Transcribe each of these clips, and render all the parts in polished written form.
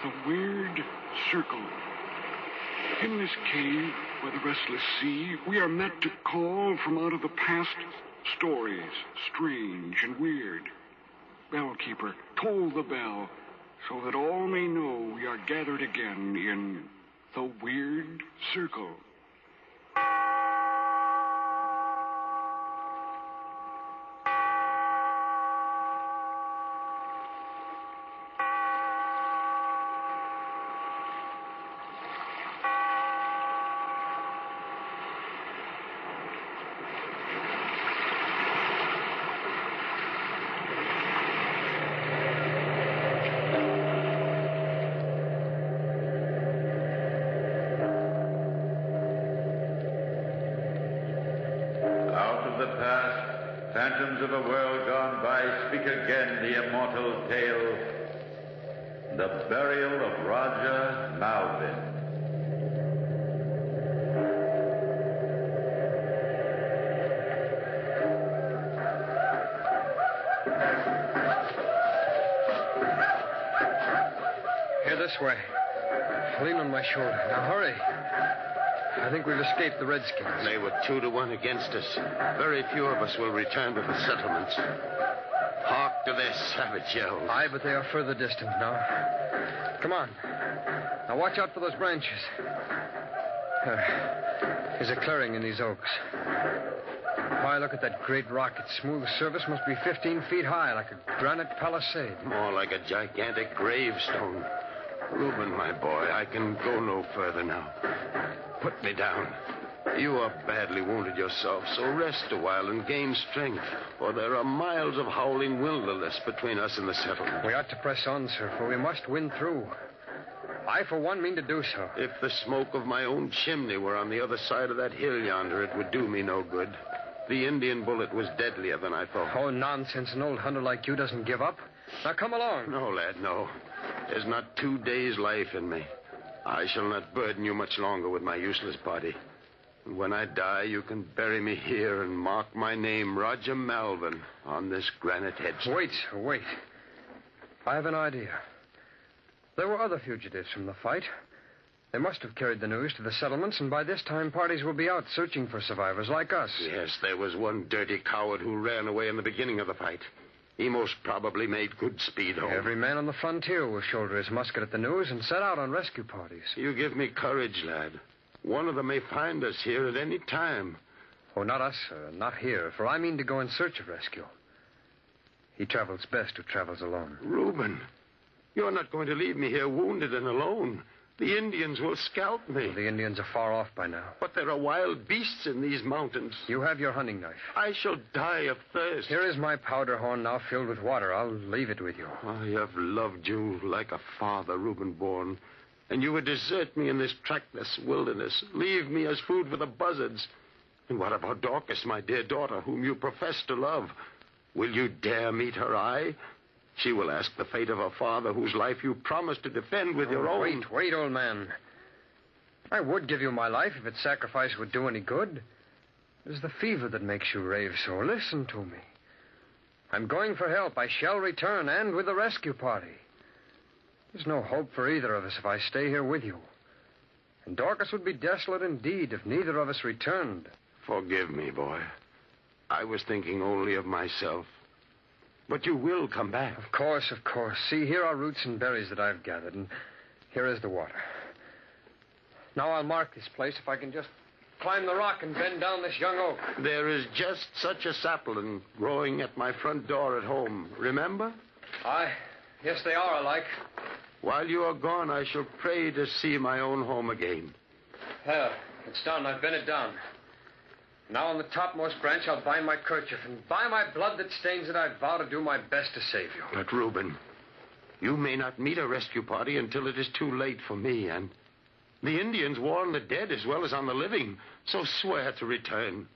the weird circle. In this cave by the restless sea, we are met to call from out of the past stories, strange and weird. Bellkeeper, toll the bell, so that all may know we are gathered again in the weird circle. Phantoms of a world gone by, speak again the immortal tale. The burial of Roger Malvin. Here, this way. Lean on my shoulder. Now, hurry. I think we've escaped the Redskins. They were 2-1 against us. Very few of us will return to the settlements. Hark to their savage yells. Aye, but they are further distant now. Come on. Now watch out for those branches. There's a clearing in these oaks. Why, look at that great rock. Its smooth surface must be 15 feet high, like a granite palisade. More like a gigantic gravestone. Reuben, my boy, I can go no further now. Put me down. You are badly wounded yourself, so rest a while and gain strength, for there are miles of howling wilderness between us and the settlement. We ought to press on, sir, for we must win through. I, for one, mean to do so. If the smoke of my own chimney were on the other side of that hill yonder, it would do me no good. The Indian bullet was deadlier than I thought. Oh, nonsense. An old hunter like you doesn't give up. Now, come along. No, lad, no. There's not 2 days' life in me. I shall not burden you much longer with my useless body. And when I die, you can bury me here and mark my name, Roger Malvin, on this granite headstone. Wait, sir, wait. I have an idea. There were other fugitives from the fight. They must have carried the news to the settlements, and by this time parties will be out searching for survivors like us. Yes, there was one dirty coward who ran away in the beginning of the fight. He most probably made good speed home. Every man on the frontier will shoulder his musket at the news and set out on rescue parties. You give me courage, lad. One of them may find us here at any time. Oh, not us, sir. Not here, for I mean to go in search of rescue. He travels best who travels alone. Reuben, you're not going to leave me here wounded and alone. The Indians will scalp me. Well, the Indians are far off by now. But there are wild beasts in these mountains. You have your hunting knife. I shall die of thirst. Here is my powder horn now filled with water. I'll leave it with you. I have loved you like a father, Reuben Bourne. And you would desert me in this trackless wilderness, leave me as food for the buzzards. And what about Dorcas, my dear daughter, whom you profess to love? Will you dare meet her eye? She will ask the fate of her father, whose life you promised to defend with your own. Wait, old man. I would give you my life if its sacrifice would do any good. It is the fever that makes you rave so. Listen to me. I'm going for help. I shall return, and with the rescue party. There's no hope for either of us if I stay here with you. And Dorcas would be desolate indeed if neither of us returned. Forgive me, boy. I was thinking only of myself. But you will come back. Of course, of course. See, here are roots and berries that I've gathered, and here is the water. Now I'll mark this place if I can just climb the rock and bend down this young oak. There is just such a sapling growing at my front door at home. Remember? Aye. Yes, they are alike. While you are gone, I shall pray to see my own home again. There. It's done. I've bent it down. Now on the topmost branch, I'll bind my kerchief, and by my blood that stains it, I vow to do my best to save you. But, Reuben, you may not meet a rescue party until it is too late for me, and the Indians war on the dead as well as on the living, so swear to return.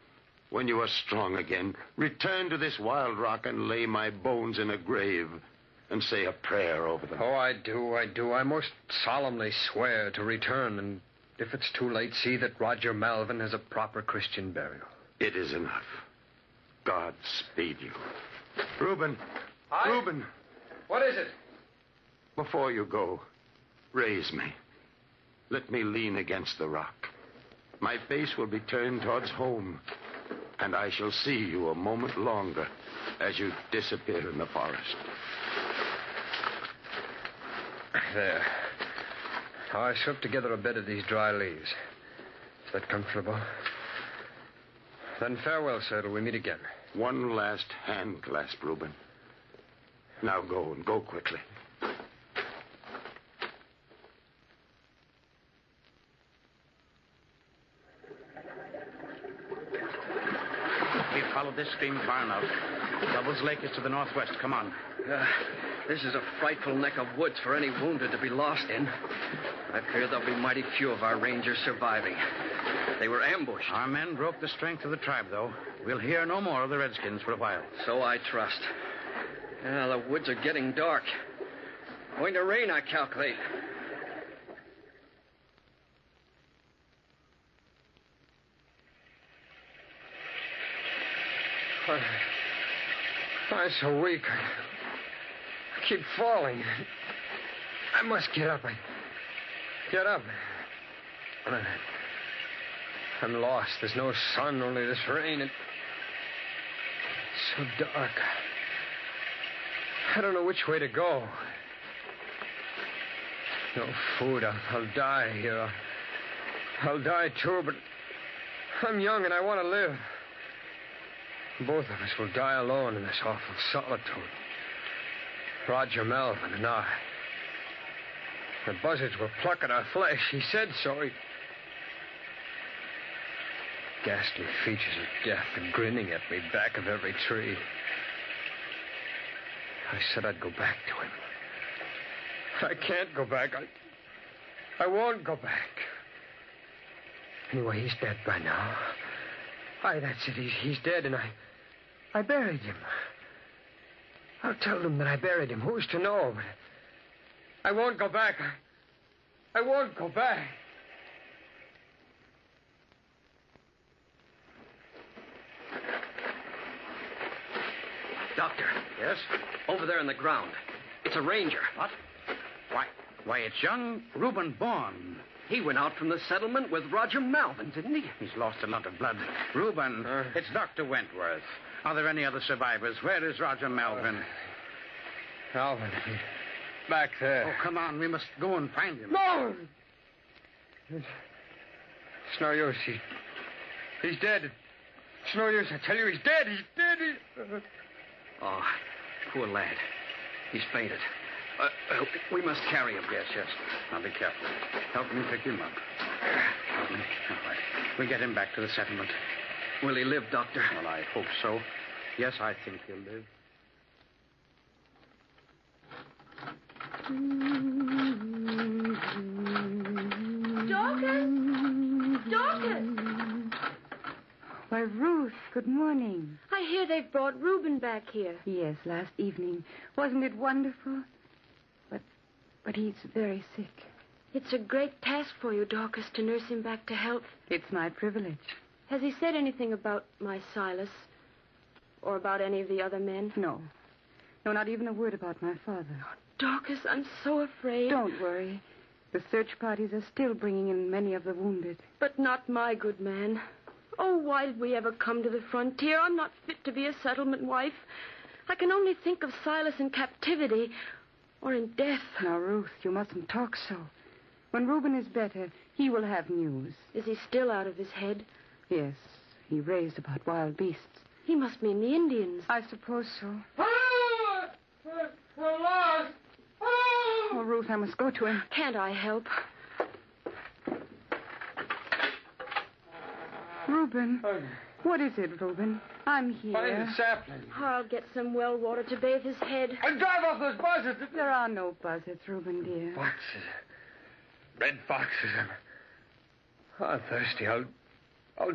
When you are strong again, return to this wild rock and lay my bones in a grave and say a prayer over them. Oh, I do. I most solemnly swear to return, and if it's too late, see that Roger Malvin has a proper Christian burial. It is enough. God speed you. Reuben. Aye? Reuben. What is it? Before you go, Raise me. Let me lean against the rock. My face will be turned towards home, and I shall see you a moment longer as you disappear in the forest. There. Now I swept together a bed of these dry leaves. Is that comfortable? Then farewell, sir, till we meet again. One last hand clasp, Reuben. Now go, and go quickly. We've followed this stream far enough. Double's Lake is to the northwest. Come on. This is a frightful neck of woods for any wounded to be lost in. I fear there'll be mighty few of our rangers surviving. They were ambushed. Our men broke the strength of the tribe, though. We'll hear no more of the Redskins for a while. So I trust. The woods are getting dark. Going to rain, I calculate. I'm so weak. I keep falling. I must get up. Get up. I'm lost. There's no sun, only this rain. It's so dark. I don't know which way to go. No food. I'll die here. I'll die, too, but I'm young and I want to live. Both of us will die alone in this awful solitude. Roger Malvin and I. The buzzards will pluck at our flesh. He said so. Ghastly features of death are grinning at me back of every tree. I said I'd go back to him. I can't go back. I won't go back. Anyway, he's dead by now. Aye, that's it. He's dead, and I buried him. I'll tell them that I buried him. Who's to know? But I won't go back. I won't go back. Doctor. Yes? Over there on the ground. It's a ranger. What? Why, it's young Reuben Bourne. He went out from the settlement with Roger Malvin, didn't he? He's lost a lot of blood. Reuben, it's Dr. Wentworth. Are there any other survivors? Where is Roger Malvin? Malvin, back there. Oh, come on. We must go and find him. No! It's no use. He's dead. It's no use. I tell you, he's dead. He's dead. Oh, poor lad. He's fainted. We must carry him. Yes. Now be careful. Help me pick him up. Help me. All right. We'll get him back to the settlement. Will he live, Doctor? Well, I hope so. Yes, I think he'll live. Dorcas! Why, Ruth, good morning. I hear they've brought Reuben back here. Yes, last evening. Wasn't it wonderful? But he's very sick. It's a great task for you, Dorcas, to nurse him back to health. It's my privilege. Has he said anything about my Silas? Or about any of the other men? No. No, not even a word about my father. Dorcas, I'm so afraid. Don't worry. The search parties are still bringing in many of the wounded. But not my good man. Oh, why did we ever come to the frontier? I'm not fit to be a settlement wife. I can only think of Silas in captivity or in death. Now, Ruth, you mustn't talk so. When Reuben is better, he will have news. Is he still out of his head? Yes, he raved about wild beasts. He must mean the Indians. I suppose so. We're lost. Oh, Ruth, I must go to him. Can't I help? Reuben. What is it, Reuben? I'm here. Find the sapling. I'll get some well water to bathe his head. And drive off those buzzards. There are no buzzards, Reuben, dear. Foxes. Red foxes. I'm thirsty. I'll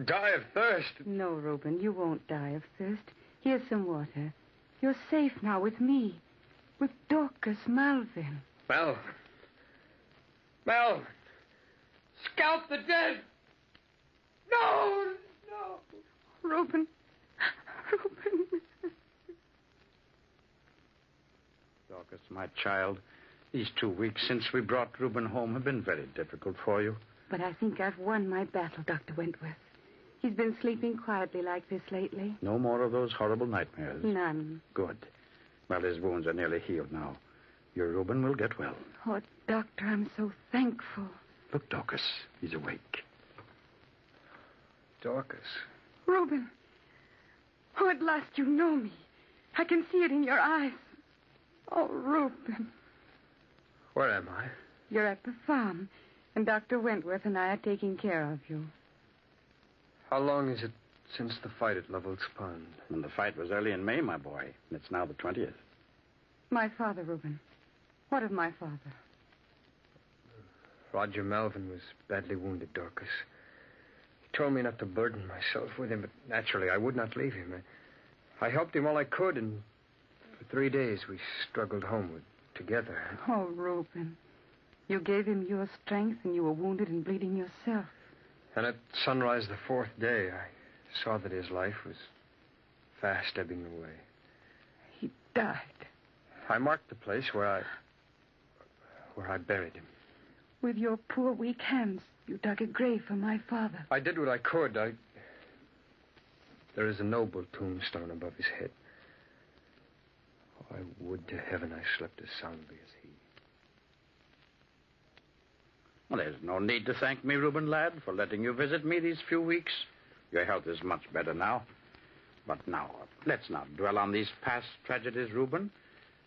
die of thirst. No, Reuben, you won't die of thirst. Here's some water. You're safe now with me. With Dorcas Malvin. Malvin. Scalp the dead. No. Reuben. Dorcas, my child, These 2 weeks since we brought Reuben home have been very difficult for you. But I think I've won my battle, Dr. Wentworth. He's been sleeping quietly like this lately. No more of those horrible nightmares. None. Good. Well, his wounds are nearly healed now. Your Reuben will get well. Oh, Doctor, I'm so thankful. Look, Dorcas, he's awake. Dorcas. Reuben. Oh, at last you know me. I can see it in your eyes. Oh, Reuben. Where am I? You're at the farm, and Dr. Wentworth and I are taking care of you. How long is it since the fight at Lovel's Pond? And the fight was early in May, my boy. And it's now the 20th. My father, Reuben. What of my father? Roger Malvin was badly wounded, Dorcas. He told me not to burden myself with him, but naturally I would not leave him. I helped him all I could, and for 3 days we struggled homeward together. Oh, Reuben. You gave him your strength, and you were wounded and bleeding yourself. And at sunrise the 4th day, I saw that his life was fast ebbing away. He died. I marked the place where I buried him. With your poor, weak hands, you dug a grave for my father. I did what I could. There is a noble tombstone above his head. Oh, I would to heaven I slept as soundly as he. Well, there's no need to thank me, Reuben, lad, for letting you visit me these few weeks. Your health is much better now. But now, let's not dwell on these past tragedies, Reuben.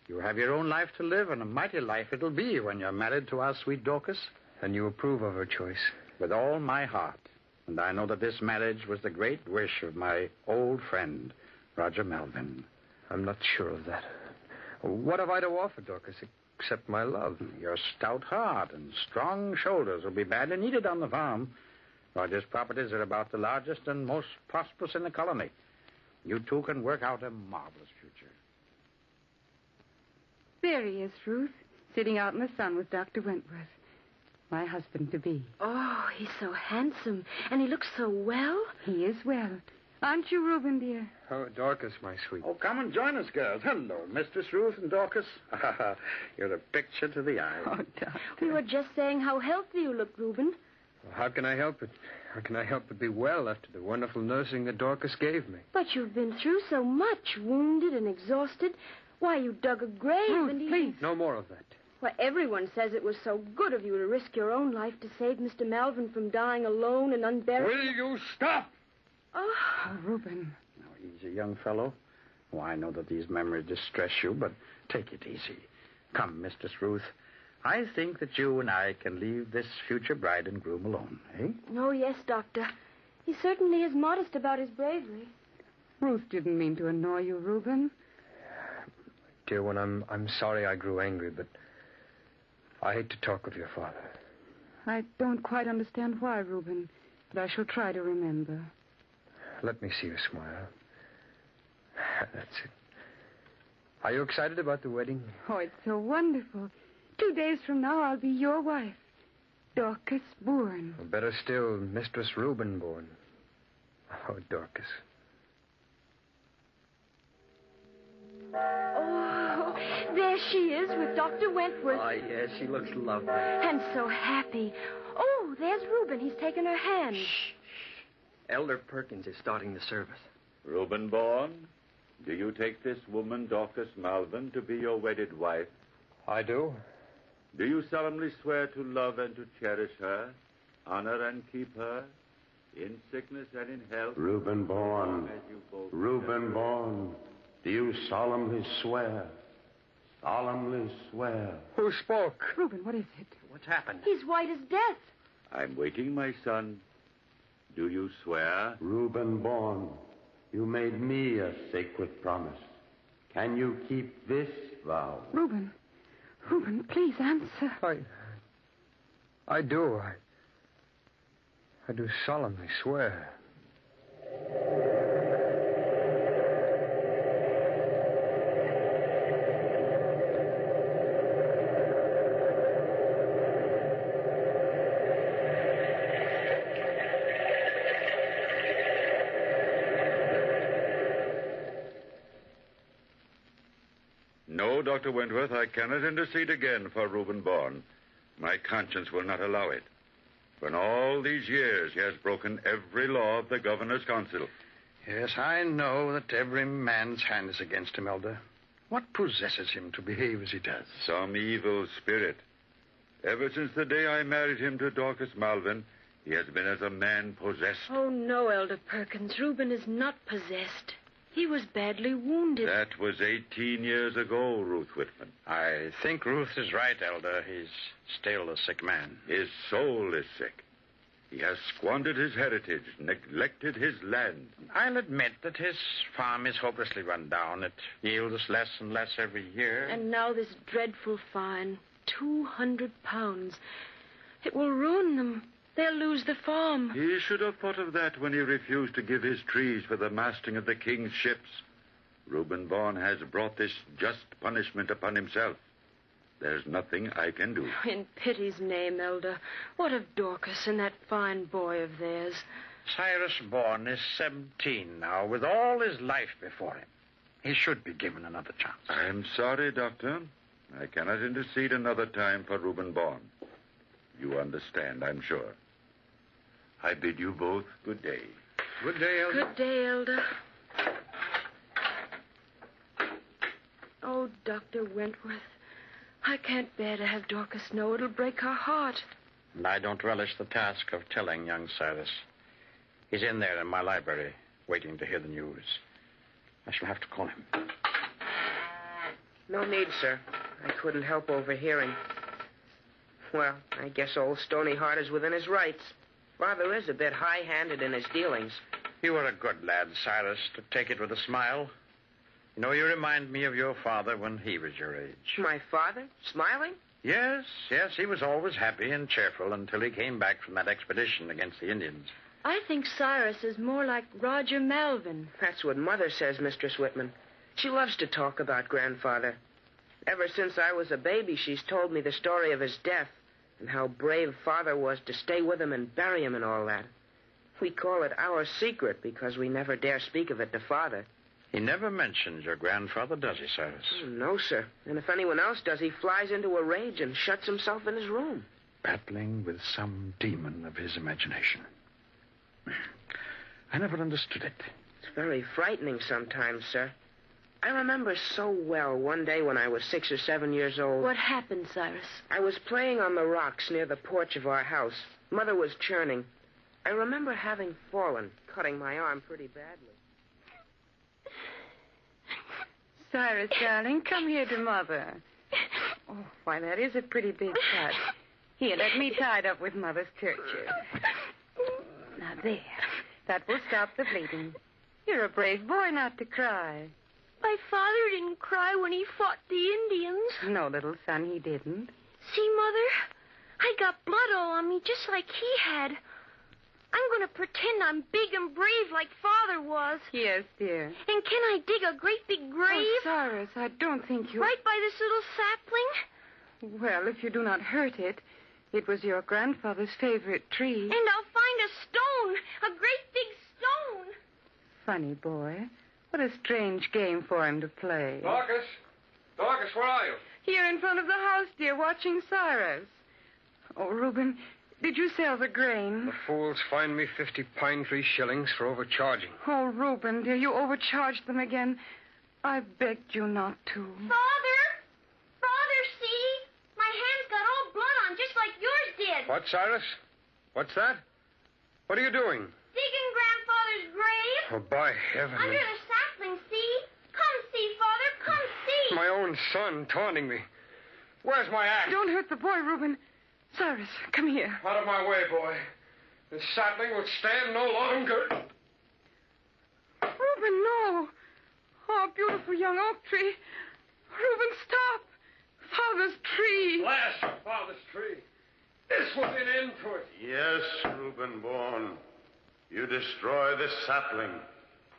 You have your own life to live, and a mighty life it'll be when you're married to our sweet Dorcas. And you approve of her choice? With all my heart. And I know that this marriage was the great wish of my old friend, Roger Malvin. I'm not sure of that. What have I to offer, Dorcas, except my love? Your stout heart and strong shoulders will be badly needed on the farm. Roger's properties are about the largest and most prosperous in the colony. You two can work out a marvelous future. There he is, Ruth, sitting out in the sun with Dr. Wentworth, my husband-to-be. Oh, he's so handsome, and he looks so well. He is well. Aren't you, Reuben, dear? Oh, Dorcas, my sweet. Oh, come and join us, girls. Hello, Mistress Ruth and Dorcas. You're a picture to the eye. Oh, Doctor. We were just saying how healthy you look, Reuben. Well, how can I help it? How can I help but be well after the wonderful nursing that Dorcas gave me? But you've been through so much, wounded and exhausted. Why, you dug a grave Ruth, and please. No more of that. Why, everyone says it was so good of you to risk your own life to save Mr. Malvin from dying alone and unburied. Will you stop? Oh, Oh, Reuben. Now, easy, young fellow. Oh, I know that these memories distress you, but take it easy. Come, Mistress Ruth. I think that you and I can leave this future bride and groom alone, eh? oh, yes, Doctor. He certainly is modest about his bravery. Ruth didn't mean to annoy you, Reuben. Dear one, I'm sorry I grew angry, but I hate to talk of your father. I don't quite understand why, Reuben, but I shall try to remember. Let me see you smile. That's it. Are you excited about the wedding? Oh, it's so wonderful. 2 days from now, I'll be your wife, Dorcas Bourne. Or better still, Mistress Reuben Bourne. Oh, Dorcas. Oh, there she is with Dr. Wentworth. Oh, yes, she looks lovely. And so happy. Oh, there's Reuben. He's taken her hand. Shh. Elder Perkins is starting the service. Reuben Bourne, do you take this woman, Dorcas Malvin, to be your wedded wife? I do. Do you solemnly swear to love and to cherish her, honor and keep her, in sickness and in health? Reuben Bourne. as you both Reuben Bourne. Do you solemnly swear? Solemnly swear. Who spoke? Reuben, what is it? What's happened? He's white as death. I'm waiting, my son. Do you swear? Reuben Bourne, you made me a sacred promise. Can you keep this vow? Reuben, please answer. I do. I do solemnly swear. No, Dr. Wentworth, I cannot intercede again for Reuben Bourne. My conscience will not allow it. For in all these years, he has broken every law of the Governor's Council. Yes, I know that every man's hand is against him, Elder. What possesses him to behave as he does? Some evil spirit. Ever since the day I married him to Dorcas Malvin, he has been as a man possessed. Oh, no, Elder Perkins. Reuben is not possessed. He was badly wounded. That was 18 years ago, Ruth Whitman. I think Ruth is right, Elder. He's still a sick man. His soul is sick. He has squandered his heritage, neglected his land. I'll admit that his farm is hopelessly run down. It yields less and less every year. And now this dreadful fine, 200 pounds. It will ruin them. They'll lose the farm. He should have thought of that when he refused to give his trees for the masting of the king's ships. Reuben Bourne has brought this just punishment upon himself. There's nothing I can do. In pity's name, Elder, what of Dorcas and that fine boy of theirs? Cyrus Bourne is 17 now, with all his life before him. He should be given another chance. I'm sorry, Doctor. I cannot intercede another time for Reuben Bourne. You understand, I'm sure. I bid you both good day. Good day, Elder. Good day, Elder. Oh, Dr. Wentworth, I can't bear to have Dorcas know. It'll break her heart. And I don't relish the task of telling young Cyrus. He's in there in my library, waiting to hear the news. I shall have to call him. No need, sir. I couldn't help overhearing. Well, I guess old Stony Heart is within his rights. Father is a bit high-handed in his dealings. You were a good lad, Cyrus, to take it with a smile. You know, you remind me of your father when he was your age. My father? Smiling? Yes, he was always happy and cheerful until he came back from that expedition against the Indians. I think Cyrus is more like Roger Malvin. That's what Mother says, Mistress Whitman. She loves to talk about Grandfather. Ever since I was a baby, she's told me the story of his death and how brave Father was to stay with him and bury him and all that. We call it our secret because we never dare speak of it to Father. He never mentions your grandfather, does he, Cyrus? Oh, no, sir. And if anyone else does, he flies into a rage and shuts himself in his room. Battling with some demon of his imagination. I never understood it. It's very frightening sometimes, sir. I remember so well one day when I was 6 or 7 years old. What happened, Cyrus? I was playing on the rocks near the porch of our house. Mother was churning. I remember having fallen, cutting my arm pretty badly. Cyrus, darling, come here to Mother. Oh, why, that is a pretty big cut. Here, let me tie it up with Mother's kerchief. Now, there. That will stop the bleeding. You're a brave boy not to cry. My father didn't cry when he fought the Indians. No, little son, he didn't. See, Mother? I got blood all on me just like he had. I'm going to pretend I'm big and brave like Father was. Yes, dear. And can I dig a great big grave? Oh, Cyrus, I don't think you... Right by this little sapling? Well, if you do not hurt it, it was your grandfather's favorite tree. And I'll find a stone, a great big stone. Funny boy. What a strange game for him to play. Dorcas? Dorcas, where are you? Here in front of the house, dear, watching Cyrus. Oh, Reuben, did you sell the grain? The fools fined me 50 pine tree shillings for overcharging. Oh, Reuben, dear, you overcharged them again. I begged you not to. Father! Father, see? My hand's got all blood on, just like yours did. What, Cyrus? What's that? What are you doing? Digging Grandfather's grave. Oh, by heaven. Under the sapling, see? Come see, Father, come see. My own son taunting me. Where's my axe? Don't hurt the boy, Reuben. Cyrus, come here. Out of my way, boy. This sapling would stand no longer. Reuben, no. Oh, beautiful young oak tree. Reuben, stop. Father's tree. Blast your father's tree. This will be an end to it. Yes, Reuben Bourne. You destroy this sapling.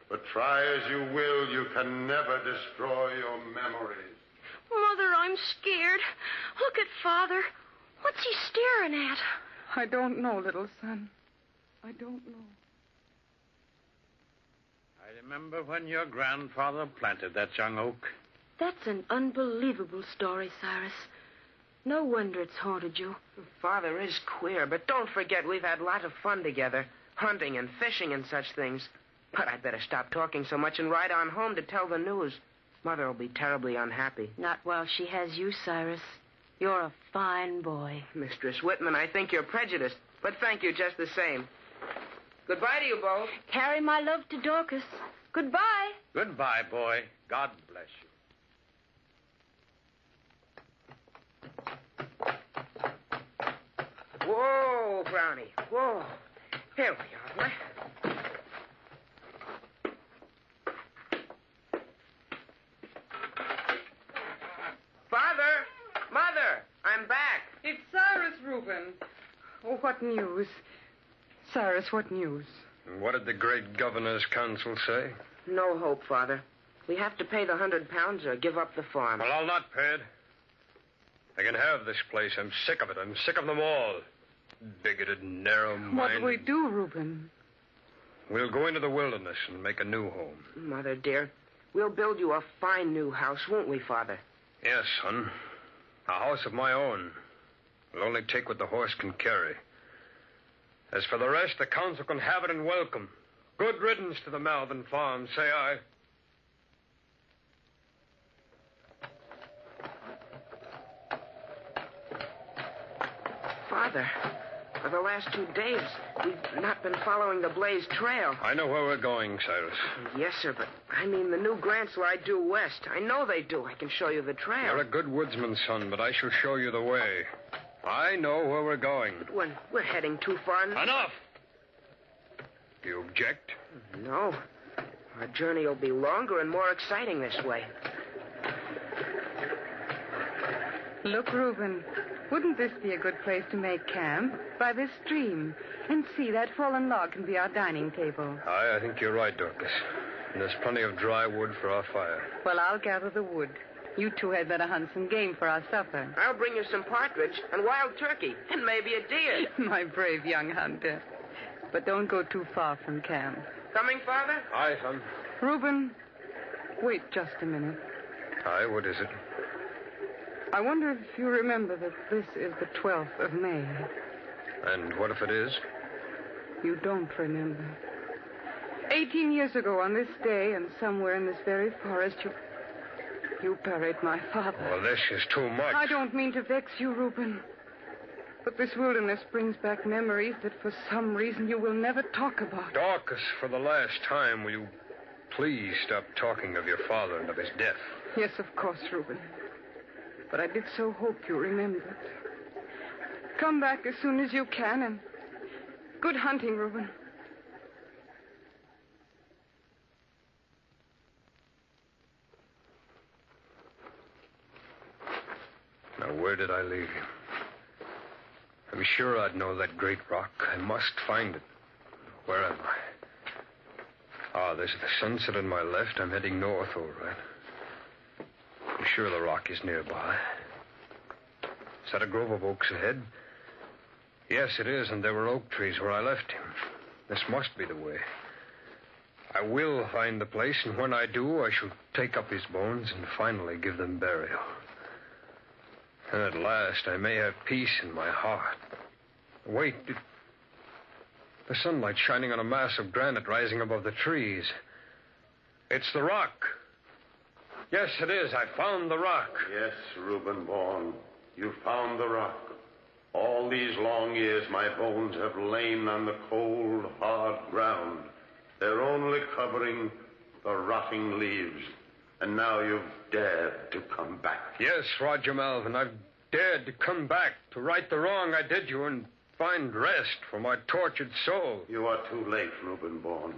But try as you will, you can never destroy your memories. Mother, I'm scared. Look at Father. What's he staring at? I don't know, little son. I don't know. I remember when your grandfather planted that young oak. That's an unbelievable story, Cyrus. No wonder it's haunted you. Father is queer, but don't forget we've had lots of fun together. Hunting and fishing and such things. But I'd better stop talking so much and ride on home to tell the news. Mother will be terribly unhappy. Not while she has you, Cyrus. You're a fine boy. Mistress Whitman, I think you're prejudiced, but thank you just the same. Goodbye to you both. Carry my love to Dorcas. Goodbye. Goodbye, boy. God bless you. Whoa, Brownie. Whoa. Here we are, boy. Father! Mother! I'm back. It's Cyrus, Reuben. Oh, what news? Cyrus, what news? And what did the great governor's council say? No hope, Father. We have to pay the £100 or give up the farm. Well, I'll not pay it. I can have this place. I'm sick of it. I'm sick of them all. Bigoted, narrow-minded. What do we do, Reuben? We'll go into the wilderness and make a new home. Mother, dear, we'll build you a fine new house, won't we, Father? Yes, son. A house of my own. We'll only take what the horse can carry. As for the rest, the council can have it and welcome. Good riddance to the Malvin farm, say I. Father, for the last 2 days, we've not been following the Blaze Trail. I know where we're going, Cyrus. Yes, sir, but I mean the new grants lie due west. I know they do. I can show you the trail. You're a good woodsman, son, but I shall show you the way. I know where we're going. But when we're heading too far... Enough! Do you object? No. Our journey will be longer and more exciting this way. Look, Reuben, wouldn't this be a good place to make camp? By this stream. And see, that fallen log can be our dining table. Aye, I think you're right, Dorcas. And there's plenty of dry wood for our fire. Well, I'll gather the wood. You two had better hunt some game for our supper. I'll bring you some partridge and wild turkey and maybe a deer. My brave young hunter. But don't go too far from camp. Coming, Father? Aye, son. Reuben, wait just a minute. Aye, what is it? I wonder if you remember that this is the 12th of May. And what if it is? You don't remember. 18 years ago on this day, and somewhere in this very forest, you buried my father. Well, this is too much. I don't mean to vex you, Reuben. But this wilderness brings back memories that for some reason you will never talk about. Dorcas, for the last time, will you please stop talking of your father and of his death? Yes, of course, Reuben. But I did so hope you remembered. Come back as soon as you can, and good hunting, Reuben. Now, where did I leave you? I'm sure I'd know that great rock. I must find it. Where am I? Ah, there's the sunset on my left. I'm heading north, all right. I'm sure the rock is nearby. Is that a grove of oaks ahead? Yes, it is, and there were oak trees where I left him. This must be the way. I will find the place, and when I do, I shall take up his bones and finally give them burial. And at last, I may have peace in my heart. Wait, the sunlight shining on a mass of granite rising above the trees. It's the rock. Yes, it is. I found the rock. Yes, Reuben Bourne, you found the rock. All these long years, my bones have lain on the cold, hard ground. They're only covering the rotting leaves. And now you've dared to come back. Yes, Roger Malvin, I've dared to come back to right the wrong I did you and find rest for my tortured soul. You are too late, Reuben Bourne.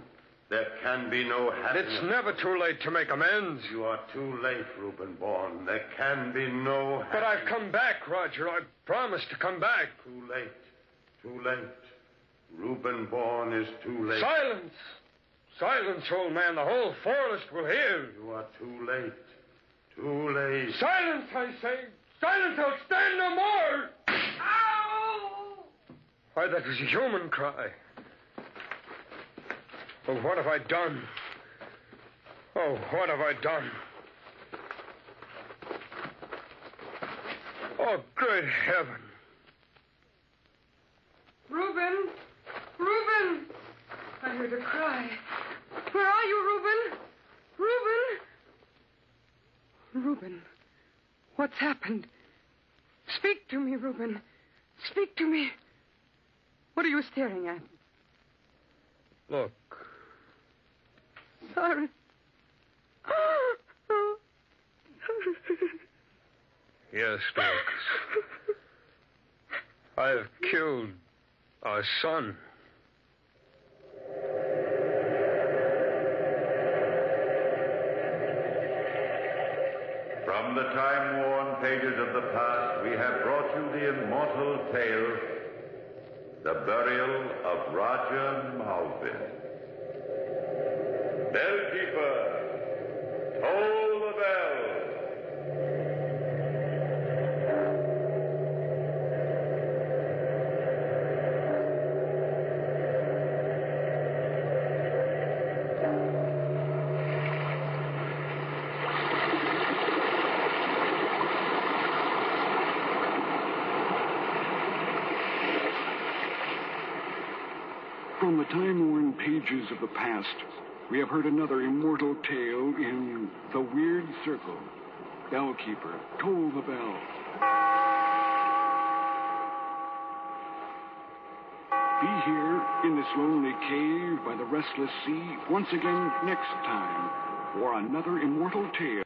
There can be no happiness. It's never too late to make amends. You are too late, Reuben Bourne. There can be no happiness. But I've come back, Roger. I promised to come back. Too late. Too late. Reuben Bourne is too late. Silence! Silence, old man. The whole forest will hear. You are too late. Too late. Silence, I say. Silence, I'll stand no more. Ow! Why, that was a human cry. Oh, what have I done? Oh, what have I done? Oh, great heaven. Reuben! Reuben! I heard a cry. Where are you, Reuben? Reuben! Reuben, what's happened? Speak to me, Reuben. Speak to me. What are you staring at? Look. Sorry. Yes, Dorcas. I have killed our son. From the time-worn pages of the past, we have brought you the immortal tale, The Burial of Roger Malvin. Bellkeeper, toll the bell. From the time-worn pages of the past, we have heard another immortal tale in The Weird Circle. Bellkeeper, toll the bell. Be here in this lonely cave by the restless sea once again next time for another immortal tale